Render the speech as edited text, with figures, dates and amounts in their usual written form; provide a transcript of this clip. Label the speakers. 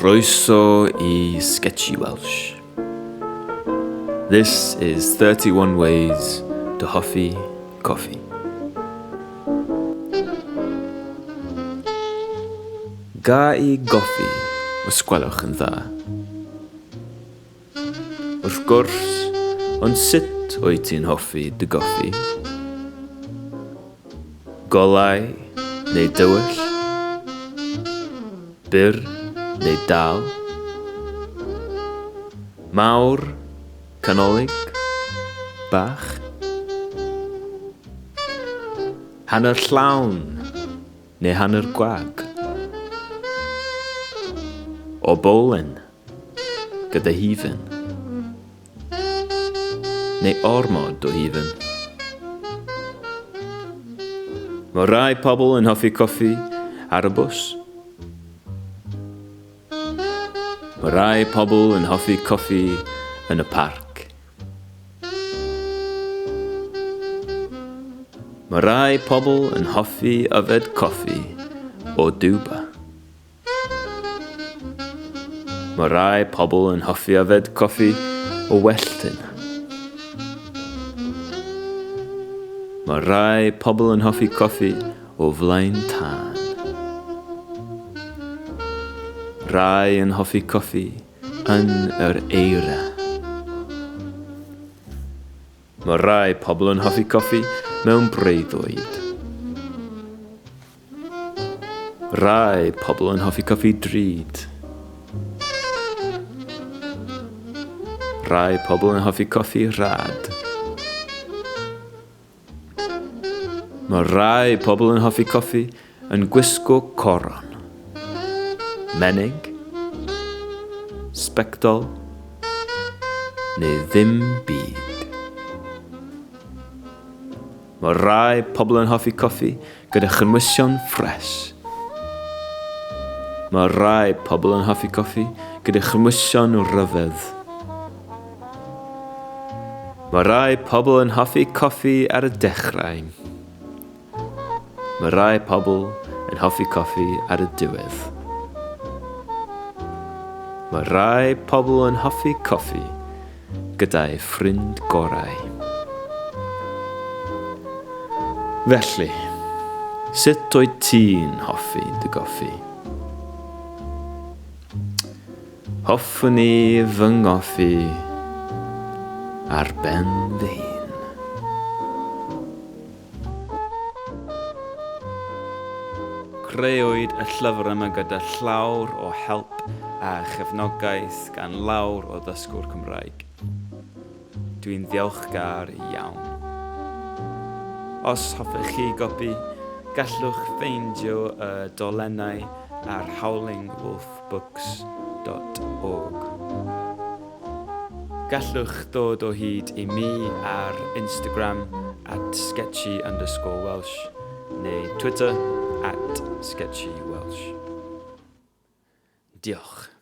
Speaker 1: Croeso I Sketchy Welsh. This is 31 Ways to Hoffi Coffee. Ga I goffi os gwelwch yn dda. Wrth gwrs, ond sut wyt ti'n hoffi dy goffi? Golau neu dywyll? Byr neu dal? Mawr, canolig, bach? Hanner llawn neu hanner gwag? O bowlen gyda hifen? Neu ormod o hifen? Mae rai pobl yn hoffi coffi ar y bws. Mae rai pobl yn hoffi coffi yn y parc. Mae rai pobl yn hoffi yfed coffi o dwba. Mae rai pobl yn hoffi yfed coffi o welltyn. Mae rai pobl yn hoffi coffi o flaen tân. Rai yn hoffi coffi yn yr eira. Mae rai pobl yn hoffi coffi mewn breuddwyd. Rai pobl yn hoffi coffi drud. Rai pobl yn hoffi coffi rad. Mae rai pobl yn hoffi coffi yn gwisgo coron, menig, sbectol, neu ddim byd. Mae rai pobl yn hoffi coffi gyda chynwysion ffres. Mae rai pobl yn hoffi coffi gyda chynwysion ryfedd. Mae rai pobl yn hoffi coffi ar y dechrau. Mae rai pobl yn hoffi coffi ar y diwedd. Mae rai pobl yn hoffi coffi gyda'i ffrind gorau. Felly, sut wyt ti'n hoffi dy goffi? Hoffwn I fy ngoffi ar ben fy hun. Creuwyd y llyfr yma gyda llawer o help a chefnogaeth gan lawer o ddysgwr Cymraeg. Dwi'n ddiolchgar iawn. Os hoffech chi gopi, gallwch ffeindio y dolennau ar howlingwolfbooks.org. Gallwch dod o hyd I mi ar Instagram @sketchy_Welsh neu Twitter @sketchywelsh. Diolch.